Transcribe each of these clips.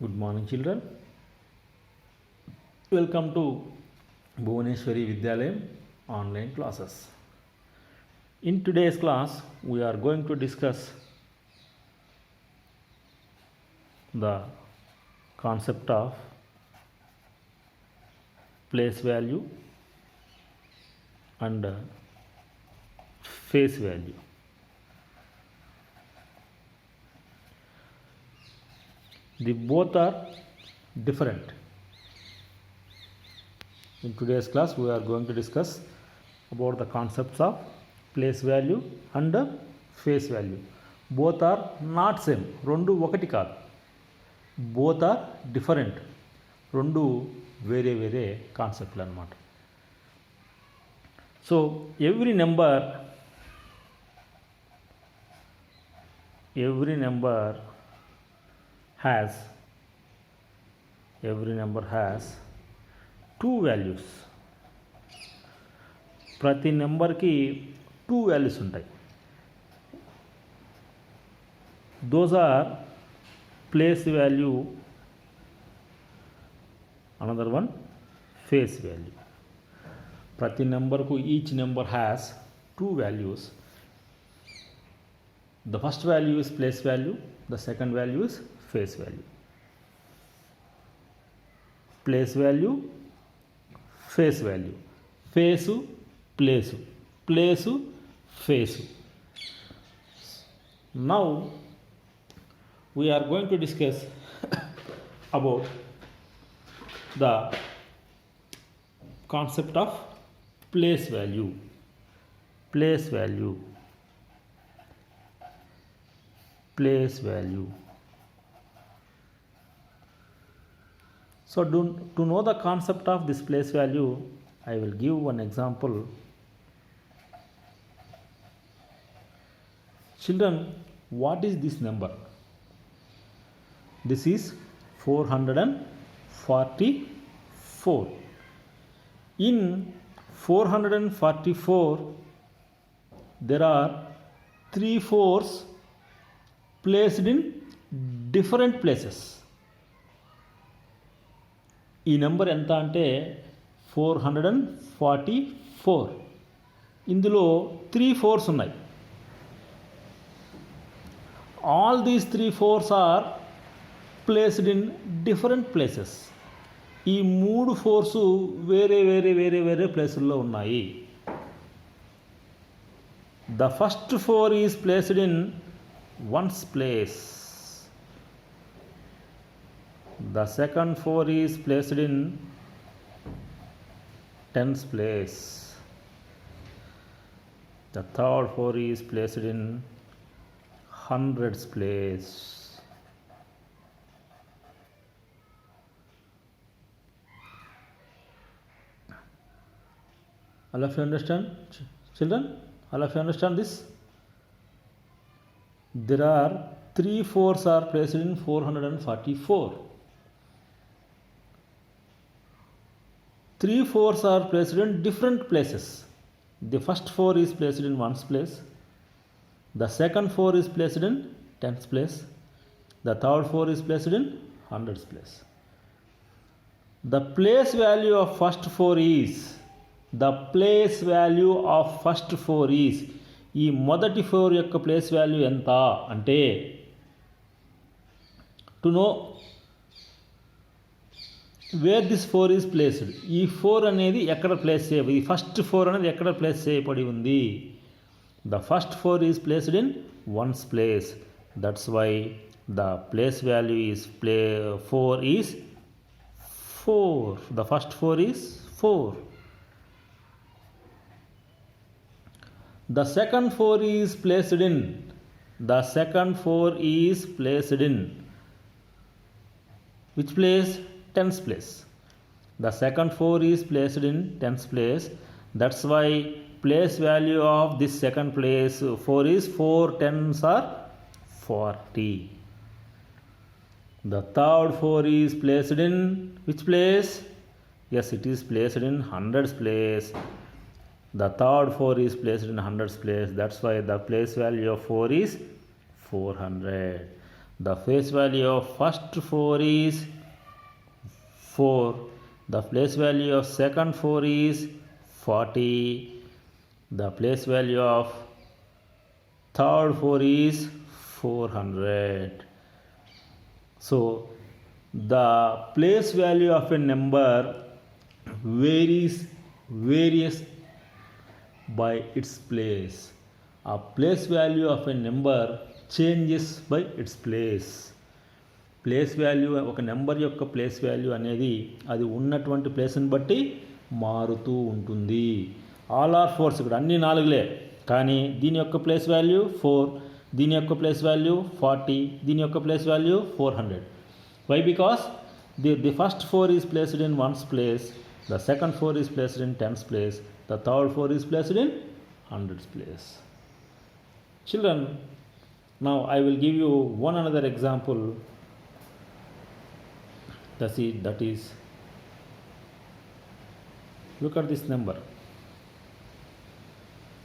Good morning, children. Welcome to Bhuvaneshwari Vidyalayam online classes. In today's class, we are going to discuss the concept of place value and face value. The both are different. In today's class, we are going to discuss about the concepts of place value and face value. Both are not same. Rendu ఒకటి కాదు. Both are different. రెండు వేరే వేరే కాన్సెప్ట్లు అన్నమాట. So every number has two values. ప్రతి నెంబర్కి two values ఉంటాయి. Those are place value, another one face value. ప్రతి నెంబర్కు each number has two values. The first value is place value, the second value is face value. Place value, face value. Face, place. Place, face. Now we are going to discuss about the concept of place value. Place value. Place value. So to know the concept of this place value, I will give one example. Children, what is this number? This is 444. In 444, there are 3 4s placed in different places. ఈ number ఎంత అంటే 444. ఇందులో 3 4s ఉన్నాయి. All these 3 4s are placed in different places. ఈ 3 4s వేరే వేరే వేరే వేరే ప్లేసుల్లో ఉన్నాయి. The first 4 is placed in one's place. The second 4 is placed in 10's place. The third 4 is placed in 100's place. All of you understand, children? All of you understand this? There are 3 4s are placed in 444. 3 4s are placed in different places. The first 4 is placed in 1's place. The second 4 is placed in 10's place. The third 4 is placed in 100's place. The place value of first 4 is, the place value of first 4 is, ఈ మొదటి 4 యొక్క place value ఎంత అంటే, to know where this 4 is placed, ఈ 4 అనేది ఎక్కడ place చేయబడి, ఈ ఫస్ట్ 4 అనేది ఎక్కడ ప్లేస్ చేయబడి ఉంది. The first 4 is placed in 1's place. That's why the place value is 4 is 4. The first 4 is 4. The second 4 is placed in, the second 4 is placed in which place? 10's place. The second 4 is placed in 10's place. That's why place value of this second place 4 is 4 10s are 40. The third 4 is placed in which place? Yes, it is placed in 100's place. The third 4 is placed in 100's place. That's why the place value of 4 is 400. The place value of first 4 is 4. The place value of second 4 is 40. The place value of third 4 is 400. So the place value of a number varies by its place. A place value of a number changes by its place. Place value ఒక number యొక్క place value అనేది అది ఉన్నటువంటి ప్లేస్ని బట్టి మారుతూ ఉంటుంది. All are force, ఇక్కడ అన్ని 4లే, కానీ దీని యొక్క ప్లేస్ వాల్యూ 4, దీని యొక్క ప్లేస్ వాల్యూ 40, దీని యొక్క place value 400. Why? Because the first 4 is placed in 1's place, the second 4 is placed in 10's place, the third 4 is placed in 100's place. Children, now I will give you one another example. That is, look at this number.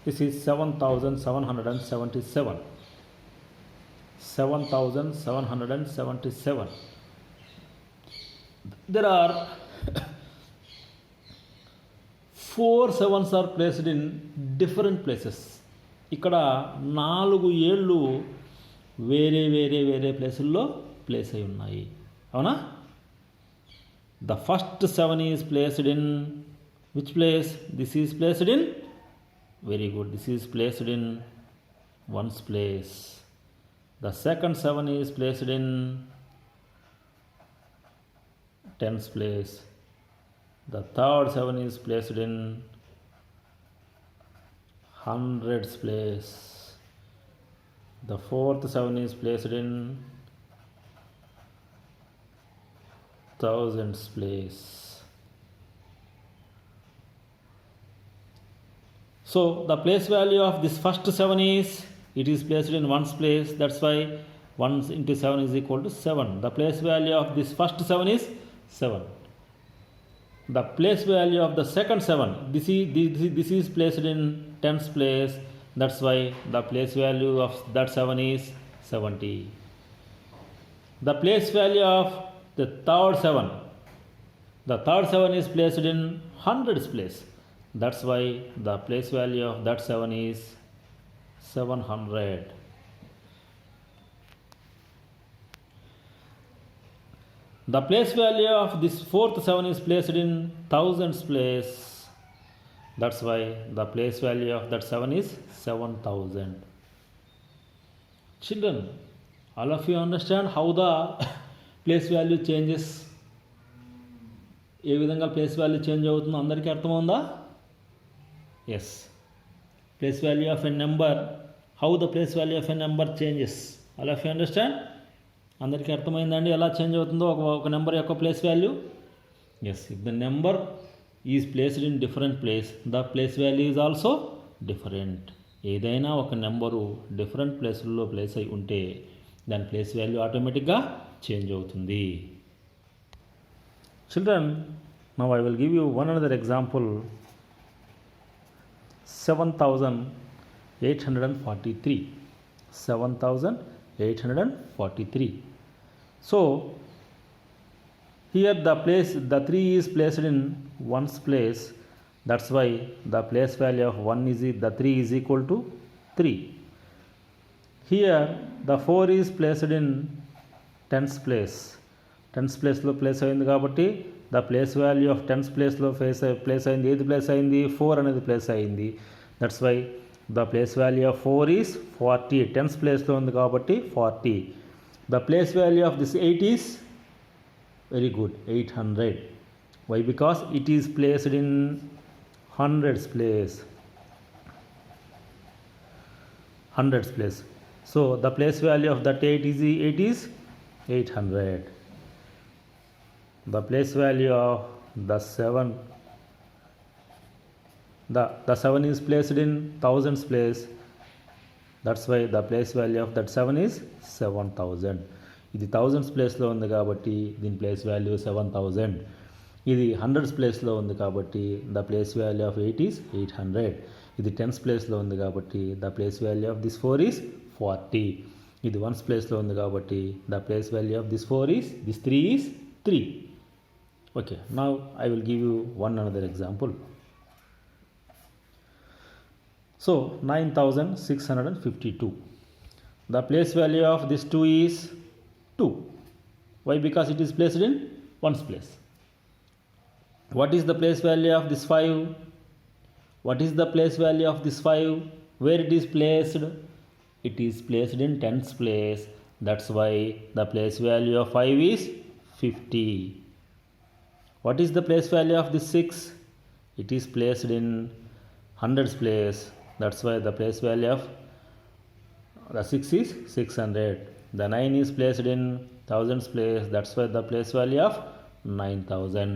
This is 7,777. 7,777. There are 4 sevens are placed in different places. ఇక్కడ 4 ఏళ్ళు వేరే ప్లేసుల్లో place అయి ఉన్నాయి, అవునా? The first 7 is placed in which place? This is placed in, very good, this is placed in 1's place. The second 7 is placed in 10's place. The third 7 is placed in 100's place. The fourth 7 is placed in 1000's place. So the place value of this first 7 is, it is placed in 1's place, that's why 1 into 7 is equal to 7. The place value of this first 7 is 7. The place value of the second 7, this is placed in 10's place, that's why the place value of that 7 is 70. The place value of the third 7, the third 7 is placed in 100's place, that's why the place value of that 7 is 700. The place value of this fourth 7 is placed in 1000's place, that's why the place value of that 7 is 7000. Children, all of you understand how the place value changes, ఏ విధంగా place value change అవుతుందో అందరికీ అర్థమవుందా? Yes, place value of a number, how the place value of a number changes. All of you understand? అందరికీ అర్థమైందండి ఎలా change అవుతుందో ఒక నెంబర్ యొక్క place value? Yes, if the number is placed in different place, the place value is also different. ఏదైనా ఒక number different ప్లేసుల్లో place అయి ఉంటే దాని ప్లేస్ వాల్యూ ఆటోమేటిక్గా చేంజ్ అవుతుంది. Children, now I will give you one another example. 7,843. 7,843. So here the 3 is placed in 1's place, that's why the place value of 3 is equal to 3. Here the 4 is placed in 10's place. 10's ప్లేస్లో place అయింది కాబట్టి the place value of 10's ప్లేస్లో place అయింది. ఏది place అయింది? 4 అనేది place అయింది. That's why the place value of 4 is 40. 10's ప్లేస్లో ఉంది కాబట్టి 40. The place value of this 8 is very good, 800. Why? Because it is placed in 100's place. 100's place. So the place value of that 8 is 800. The place value of the 7, the 7 is placed in 1000's place, that's why the place value of that 7 is 7000. ఇది 1000's ప్లేస్లో ఉంది కాబట్టి దీని place value 7000. ఇది 100's ప్లేస్లో ఉంది కాబట్టి the place value of 8 is 800. ఇది 10's ప్లేస్లో ఉంది కాబట్టి the place value of this 4 is 40. ఇది వన్స్ ప్లేస్లో ఉంది కాబట్టి the place value of this 4 is this 3 is 3. Okay, now I will give you one another example. So 9652. The place value of this 2 is 2. Why? Because it is placed in ones place. What is the place value of this 5? What is the place value of this 5? Where it is placed? It is placed in tens place. That's why the place value of 5 is 50. What is the place value of this 6? It is placed in hundreds place. That's why the place value of the 6 is 600. The 9 is placed in thousands place. That's why the place value of 9000.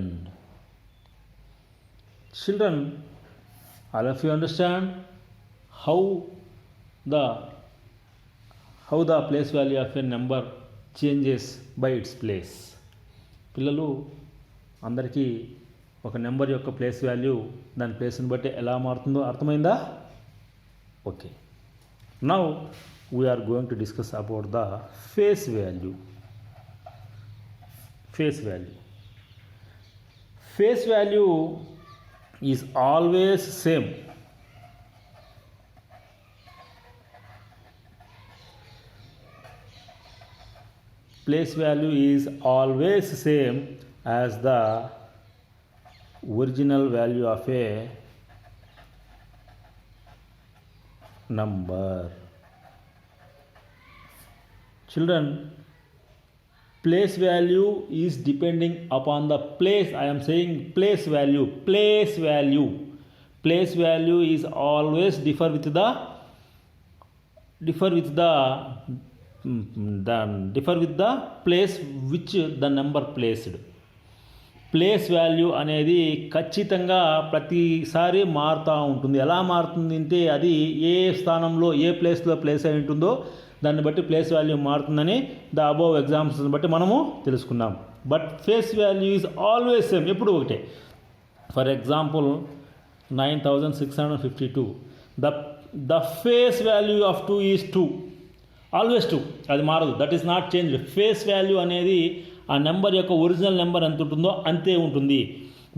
Children, all of you understand how the place value of a number changes by its place. పిల్లలు అందరికీ ఒక number యొక్క place value దాని ప్లేస్ని బట్టి ఎలా మారుతుందో అర్థమైందా? Okay, now we are going to discuss about the face value. Face value is always same. Place value is always same as the original value of a number. Children, place value is depending upon the place. I am saying place value is always differ with the place which the number placed. Place value అనేది ఖచ్చితంగా ప్రతిసారి మారుతూ ఉంటుంది. ఎలా మారుతుంది అంటే అది ఏ స్థానంలో ఏ ప్లేస్లో ప్లేస్ అయి ఉంటుందో దాన్ని బట్టి ప్లేస్ వాల్యూ మారుతుందని ద అబోవ్ ఎగ్జాంపుల్స్ని బట్టి మనము తెలుసుకున్నాం. But face value is always same, ఎప్పుడు ఒకటే. For example 9652, the face value of 2 is 2, always 2, అది మారదు. That is not changed. Face value అనేది ఆ నెంబర్ యొక్క ఒరిజినల్ నెంబర్ ఎంత ఉంటుందో అంతే ఉంటుంది.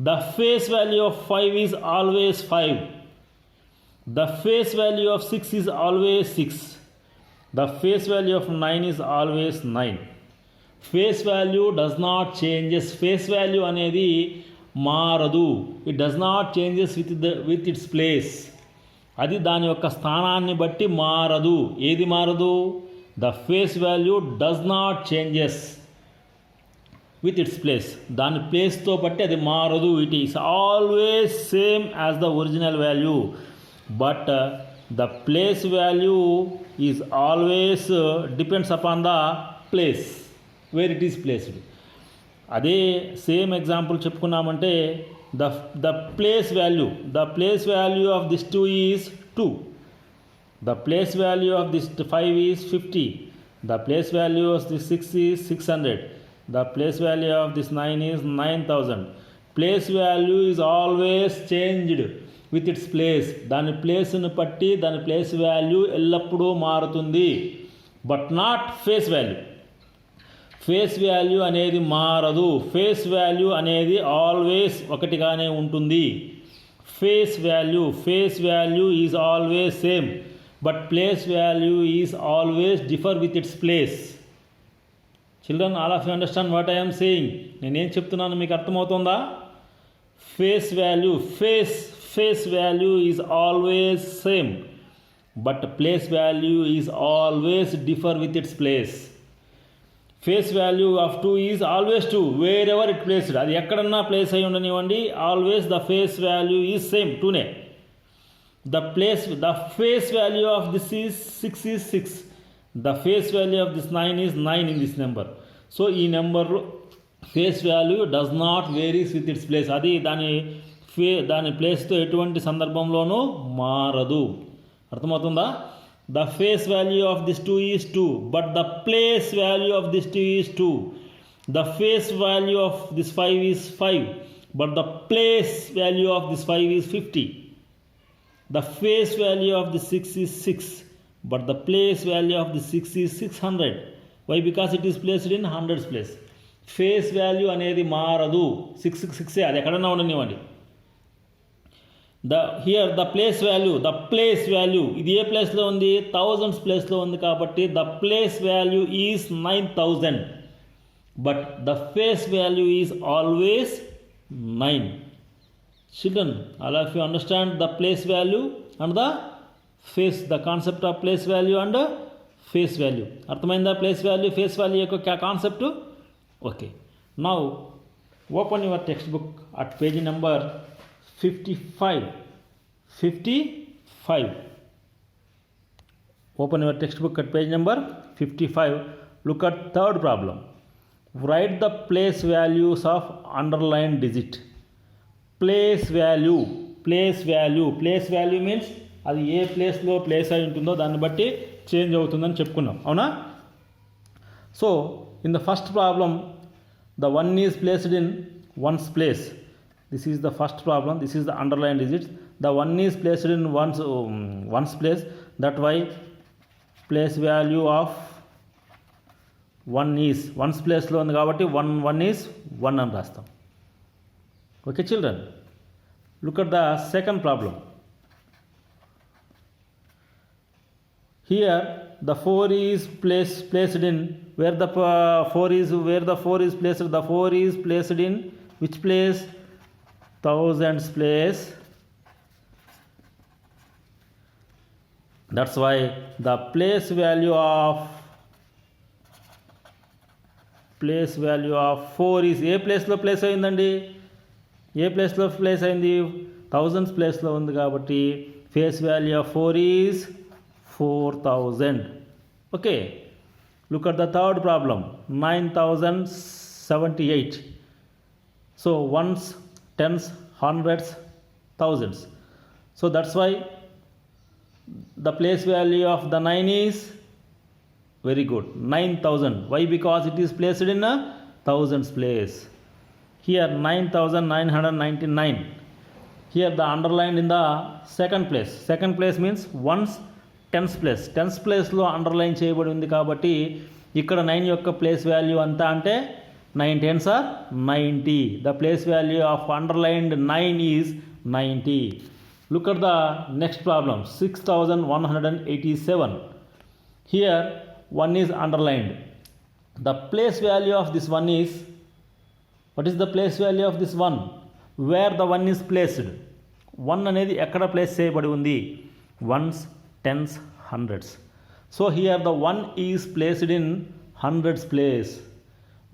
The face value of 5 is always 5. The face value of 6 is always 6. The face value of 9 is always 9. Face value does not changes. Face value అనేది మారదు. It does not changes with its place. అది దాని యొక్క స్థానాన్ని బట్టి మారదు. ఏది మారదు? The face value does not changes with its place. దాని ప్లేస్తో బట్టి అది మారదు. It is always same as the original value. But the place value is always depends upon the place where it is placed. అదే same example చెప్పుకున్నామంటే the place value of this 2 is 2. The place value of this 5 is 50. The place value of this 6 is 600. The place value of this 9 is 9000. Place value is always changed with its place. దాని ప్లేస్ని బట్టి దాని place value ఎల్లప్పుడూ మారుతుంది. But not face value. Face value అనేది మారదు. Face value అనేది always ఒకటిగానే ఉంటుంది. Face value is always same. But place value is always differ with its place. Children, all of you understand what I'm saying? నేనేం చెప్తున్నాను మీకు అర్థమవుతుందా? Face value is always same, but place value is always differ with its place. Face value of 2 is always 2 wear ever it placed. అది ఎక్కడన్నా place అయి ఉండనివ్వండి, always the face value is same 2నే. The face value of this is 6 is 6. The face value of this 9 is 9 in this number. So ఈ నెంబర్లో face value does not varies with its place. అది దాని ప్లేస్తో ఎటువంటి సందర్భంలోనూ మారదు. అర్థమవుతుందా? The face value of this 2 is 2, but the place value of this 2 is 2. The face value of this 5 is 5, but the place value of this 5 is 50. The face value of the 6 is 6, but the place value of the 6 is 600. Why? Because it is placed in hundreds place. Face value అనేది మారదు, 666 అది ఎక్కడన్నా ఉండనివ్వండి. Here the place value ఇది ఏ ప్లేస్లో ఉంది? Thousands ప్లేస్లో ఉంది కాబట్టి the place value is 9000, but the face value is always 9. Children, all of you understand the place value and the concept of place value and face value. అర్థమైందా? Place value face value యొక్క concept. Okay, now open your text book at page number 55. Open your textbook at page number 55. Look at third problem. Write the place values of underlined digit. Place value means అది ఏ ప్లేస్లో place అయి ఉంటుందో దాన్ని బట్టి change అవుతుందని చెప్పుకున్నాం, అవునా? So in the first problem the 1 is placed in ones place. This is the first problem. This is the underlined digits. The 1 is placed in one's place. That why place value of 1 is one's place లో ఉంది కాబట్టి 1 is 1 అని రాస్తాం. Okay children, look at the second problem. Here the 4 is placed in where the 4 is placed. The 4 is placed in which place? Thousands place. That's why the place value of 4 is ఏ ప్లేస్లో place అయిందండి? ఏ ప్లేస్లో place అయింది? Thousands ప్లేస్లో ఉంది కాబట్టి face value of 4 is 4000. Okay, look at the third problem. 9078. So once, tens, hundreds, thousands. So that's why the place value of the 9 is very good, 9000. Why? Because it is placed in a thousands place. Here 9999. Here the underlined in the second place. Second place means ones, tens place. Tens place లో underline చేయబడి ఉంది కాబట్టి ఇక్కడ 9 యొక్క place value అంతా అంటే 9 tens are 90. The place value of underlined 9 is 90. Look at the next problem. 6187. Here 1 is underlined. The place value of this 1 is, what is the place value of this 1? Where the 1 is placed. 1 అనేది ఎక్కడ place చేయబడి ఉంది? Ones, tens, hundreds. So here the 1 is placed in hundreds place.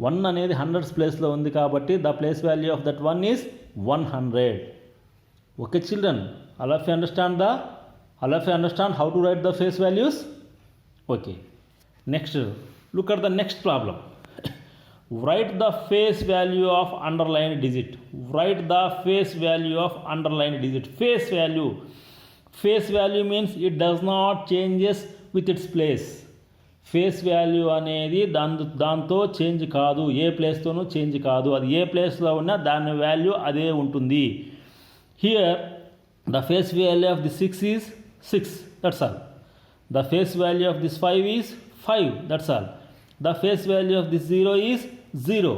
1 అనేది hundreds ప్లేస్లో ఉంది కాబట్టి the place value of that 1 is 100. Okay children, all of you understand how to write the face values? Okay, next look at the next problem. Write the face value of underlined digit. Write the face value of underlined digit. Face value means it does not changes with its place. Face value అనేది దాంతో change కాదు, ఏ ప్లేస్తోనూ change కాదు. అది ఏ ప్లేస్లో ఉన్నా దాని value అదే ఉంటుంది. Here the face value of the 6 is 6, that's all. The face value of this 5 is 5, that's all. The face value of this 0 is 0.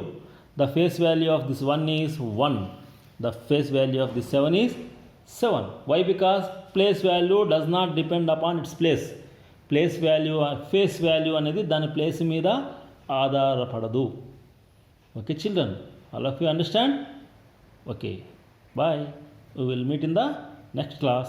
The face value of this 1 is 1. The face value of this 7 is 7. Why? Because place value does not depend upon its place. Face value అనేది దాని place మీద ఆధారపడదు. Okay children, all of you understand? Okay, boy. We will meet in the next class.